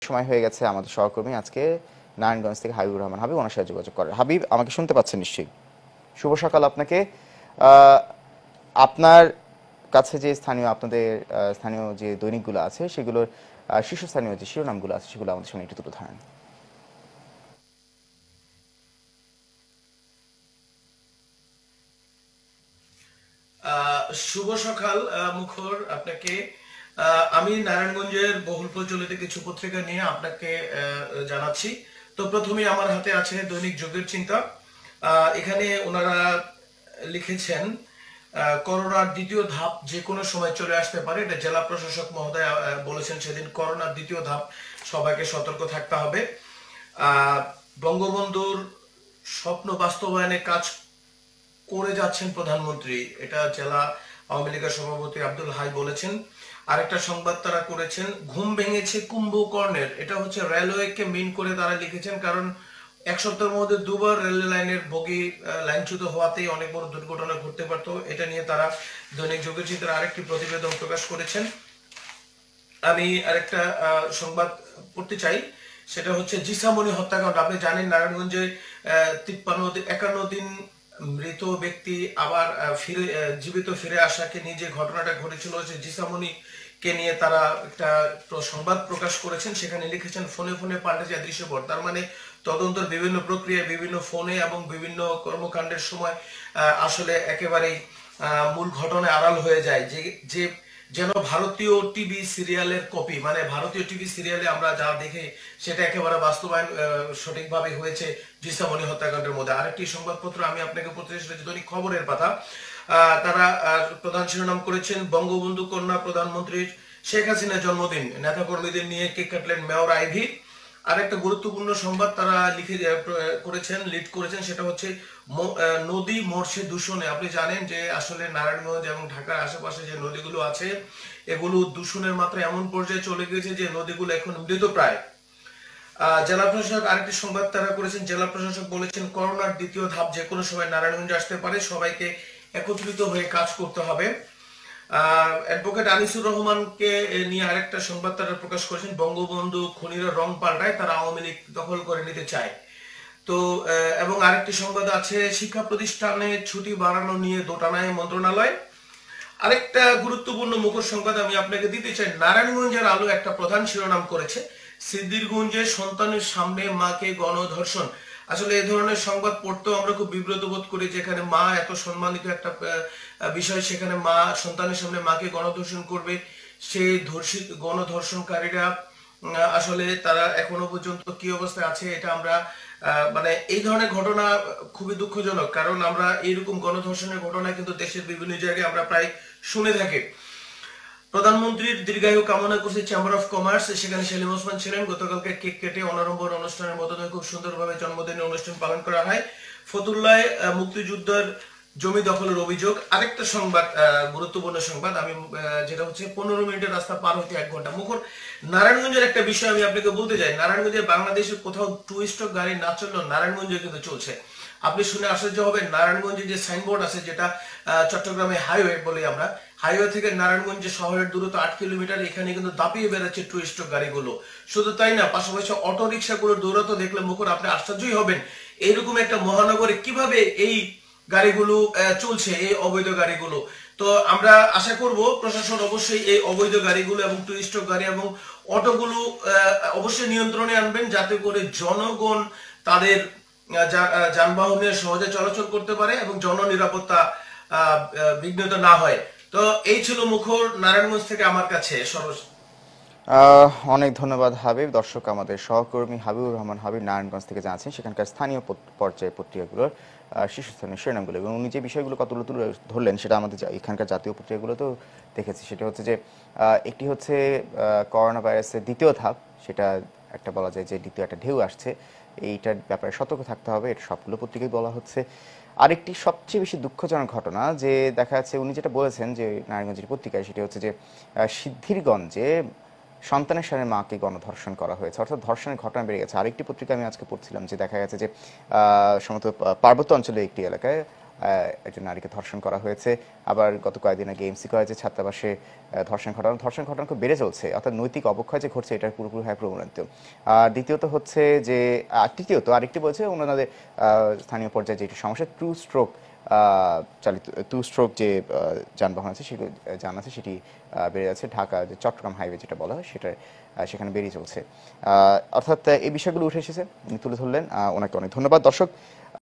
সময় হয়ে গেছে আমাদের সহকর্মী আজকে নারায়ণগঞ্জ থেকে হাবিবুর রহমান হাবিব ওনার সাথে যোগাযোগ করে। হাবিব, আমাকে শুনতে পাচ্ছেন নিশ্চয়ই? শুভ সকাল আপনাকে। আপনার কাছে যে আপনাদের স্থানীয় যে দৈনিকগুলো আছে সেগুলোর শীর্ষস্থানীয় যে শিরোনামগুলো আছে সেগুলো আমাদের সামনে একটু তুলে ধরেন। শুভ সকাল মুখর আপনাকে। আমি নারায়ণগঞ্জের বহুল প্রচলিত কিছু পত্রিকা নিয়ে আপনাকে জানাচ্ছি। তো প্রথমেই আমার হাতে আছে দৈনিক যুগের চিন্তা। এখানে ওনারা লিখেছেন করোনার দ্বিতীয় ধাপ যে কোনো সময় চলে আসতে পারে। এটা জেলা প্রশাসক মহোদয় বলেছেন সেদিন। করোনার দ্বিতীয় ধাপ, সবাইকে সতর্ক থাকতে হবে। বঙ্গবন্ধুর স্বপ্ন বাস্তবায়নে কাজ করে যাচ্ছেন প্রধানমন্ত্রী, এটা জেলা আওয়ামী লীগের সভাপতি আব্দুল হাই বলেছেন। আরেকটা সংবাদ তারা করেছেন, ঘুম ভেঙেছে কুম্ভকর্ণের। এটা হচ্ছে রেলওয়েকে মিন করে তারা লিখেছেন, কারণ এক সপ্তাহের মধ্যে দুবার রেল লাইনের বগি লাইনচ্যুত হওয়াতেই অনেক বড় দুর্ঘটনা ঘটতে পারত। এটা নিয়ে তারা দৈনিক যুগের চিত্রের আরেকটি প্রতিবেদন প্রকাশ করেছেন। আমি আরেকটা সংবাদ পড়তে চাই, সেটা হচ্ছে জিসামণি হত্যাকাণ্ড। আপনি জানেন নারায়ণগঞ্জে 51 দিন মৃত ব্যক্তি আবার ফিরে জীবিত ফিরে আসাকে নিয়ে যে ঘটনাটা ঘটেছিল, যে জিসামণিকে নিয়ে তারা একটা সংবাদ প্রকাশ করেছেন। সেখানে লিখেছেন ফোনে ফোনে পাল্টে যায় দৃশ্যপট। তার মানে তদন্তের বিভিন্ন প্রক্রিয়া, বিভিন্ন ফোনে এবং বিভিন্ন কর্মকাণ্ডের সময় আসলে একেবারেই মূল ঘটনায় আড়াল হয়ে যায়। যে যেন ভারতীয় টিভি সিরিয়ালের কপি, মানে ভারতীয় টিভি সিরিয়ালে আমরা যা দেখি সেটা একেবারে বাস্তবায়ন সঠিকভাবে হয়েছে জিসামণি হত্যাকাণ্ডের মধ্যে। আরেকটি সংবাদপত্র আমি আপনাকে পড়তে চাই, দৈনিক খবরের পাতা। তারা প্রধান শিরোনাম করেছেন বঙ্গবন্ধু কন্যা প্রধানমন্ত্রীর শেখ হাসিনার জন্মদিন, নেতাকর্মীদের নিয়ে কেক কাটলেন মেয়র আইভি। আরেকটা গুরুত্বপূর্ণ সংবাদ তারা লিড করেছেন, সেটা হচ্ছে নদী মরছে দূষণে। আপনি জানেন যে আসলে নারায়ণগঞ্জ এবং ঢাকার আশেপাশে যে নদীগুলো আছে এগুলো দূষণের মাত্রা এমন পর্যায়ে চলে গেছে যে নদীগুলো এখন মৃতপ্রায়। জেলা প্রশাসক আরেকটি সংবাদ তারা করেছেন, জেলা প্রশাসক বলেছেন করোনার দ্বিতীয় ধাপ যে কোনো সময় নারায়ণগঞ্জে আসতে পারে, সবাইকে একত্রিত হয়ে কাজ করতে হবে। অ্যাডভোকেট আনিসুর রহমানকে নিয়ে আরেকটা সংবাদ তারা প্রকাশ করেছেন, বঙ্গবন্ধু খুনিরা রং পাল্টায়, তারা আওয়ামী লীগ দখল করে নিতে চায়। তো এবং আরেকটি সংবাদ আছে, শিক্ষা প্রতিষ্ঠানে ছুটি বাড়ানো নিয়ে দোটানায় মন্ত্রণালয়। আরেকটা গুরুত্বপূর্ণ মুখর সংবাদ আমি আপনাকে দিতে চাই, নারায়ণগঞ্জের আলো একটা প্রধান শিরোনাম করেছে, সিদ্দিরগঞ্জে সন্তানের সামনে মাকে গণধর্ষণ। আসলে এই ধরনের সংবাদ পড়তেও আমরা খুব বিব্রত বোধ করি, যেখানে মা এত সম্মানিত একটা বিষয়, সেখানে মা সন্তানের সামনে মাকে গণধর্ষণ করবে। সেই গণধর্ষণকারীরা আসলে তারা এখনো পর্যন্ত কি অবস্থায় আছে এটা আমরা মানে এই ধরনের ঘটনা খুবই দুঃখজনক, কারণ আমরা এইরকম গণধর্ষণের ঘটনা কিন্তু দেশের বিভিন্ন জায়গায় আমরা প্রায় শুনে থাকি। প্রধানমন্ত্রীর দীর্ঘায়ু কামনা করছে চেম্বার অফ কমার্স, সেখানে সেলিম ওসমান ছিলেন। গতকালকে কেক কেটে অনারম্বর অনুষ্ঠানের মতো খুব সুন্দরভাবে জন্মদিনের অনুষ্ঠান পালন করা হয়। ফতুল্লায় মুক্তিযুদ্ধের জমি দখলের অভিযোগ। আরেকটা সংবাদ, গুরুত্বপূর্ণ সংবাদ, আমি যেটা হচ্ছে 15 মিনিটের রাস্তা পার হতে 1 ঘন্টা। মুখর নারায়ণগঞ্জের একটা বিষয় আমি আপনাকে বলতে চাই, নারায়ণগঞ্জে বাংলাদেশের কোথাও টু স্ট্রোক গাড়ি না চললেও নারায়ণগঞ্জে কিন্তু চলছে। আপনি শুনে আশ্চর্য হবেন, নারায়ণগঞ্জে যে সাইনবোর্ড আছে, যেটা চট্টগ্রামে হাইওয়ে বলি আমরা, হাইওয়ে থেকে নারায়ণগঞ্জ শহরের দূরত্ব 8 কিলোমিটার, এখানে কিন্তু দাপিয়ে বেড়াচ্ছে টু স্ট্রোক গাড়িগুলো। শুধু তাই না, পাশাপাশি অটো রিক্সাগুলোর দূরত্ব দেখলে মুখর আপনি আশ্চর্যই হবেন, এইরকম একটা মহানগরে কিভাবে এই গাড়িগুলো চলছে, এই অবৈধ গাড়িগুলো। তো আমরা আশা করব প্রশাসন অবশ্যই এই অবৈধ গাড়িগুলো এবং টু স্ট্রোক গাড়ি এবং অটোগুলো অবশ্যই নিয়ন্ত্রণে আনবেন, যাতে করে জনগণ তাদের যানবাহনের সহজে চলাচল করতে পারে এবং জননিরাপত্তা বিঘ্নিত না হয়। তো এই ছিল মুখর নারায়ণগঞ্জ থেকে আমার কাছে সর্বশেষ। অনেক ধন্যবাদ হাবিব। দর্শক, আমাদের সহকর্মী হাবিবুর রহমান হাবিব নারায়ণগঞ্জ থেকে জানাচ্ছেন সেখানকার স্থানীয় পর্যায়ে পত্রিকাগুলোর শীর্ষস্থানীয় শিরোনামগুলো, এবং উনি যে বিষয়গুলো কতগুলো তুলে ধরলেন সেটা আমাদের এখানকার জাতীয় পত্রিকাগুলোতেও দেখেছি। সেটা হচ্ছে যে একটি হচ্ছে করোনা ভাইরাসের দ্বিতীয় ধাপ, সেটা একটা বলা যায় যে দ্বিতীয় একটা ঢেউ আসছে, এইটার ব্যাপারে সতর্ক থাকতে হবে, এটা সবগুলো পত্রিকায় বলা হচ্ছে। আরেকটি সবচেয়ে বেশি দুঃখজনক ঘটনা যে দেখা যাচ্ছে, উনি যেটা বলেছেন যে নারায়ণগঞ্জের পত্রিকায়, সেটি হচ্ছে যে সিদ্ধিরগঞ্জে সন্তানের সামনে মাকে গণধর্ষণ করা হয়েছে, অর্থাৎ ধর্ষণের ঘটনা বেড়ে গেছে। আরেকটি পত্রিকা আমি আজকে পড়ছিলাম যে দেখা গেছে যে সমত পার্বত্য অঞ্চলের একটি এলাকায় একজন নারীকে ধর্ষণ করা হয়েছে। আবার গত কয়েকদিন আগে এমসি কলেজে ছাত্রাবাসে ধর্ষণ ঘটনা খুব বেড়ে চলছে, অর্থাৎ নৈতিক অবক্ষয় যে ঘটছে এটা পুরোপুরি হয় প্রমাণিত। আর দ্বিতীয়ত হচ্ছে যে তৃতীয়ত আরেকটি বলছে ওনাদের স্থানীয় পর্যায়ে যেটি সমস্যা চালিত টু স্ট্রোক যে যানবাহন আছে সেগুলো যান আছে সেটি বেড়ে যাচ্ছে। ঢাকা যে চট্টগ্রাম হাইওয়ে যেটা বলা হয় সেটা সেখানে বেরিয়ে চলছে। অর্থাৎ এই বিষয়গুলো উঠে এসেছে, উনি তুলে ধরলেন, ওনাকে অনেক ধন্যবাদ। দর্শক,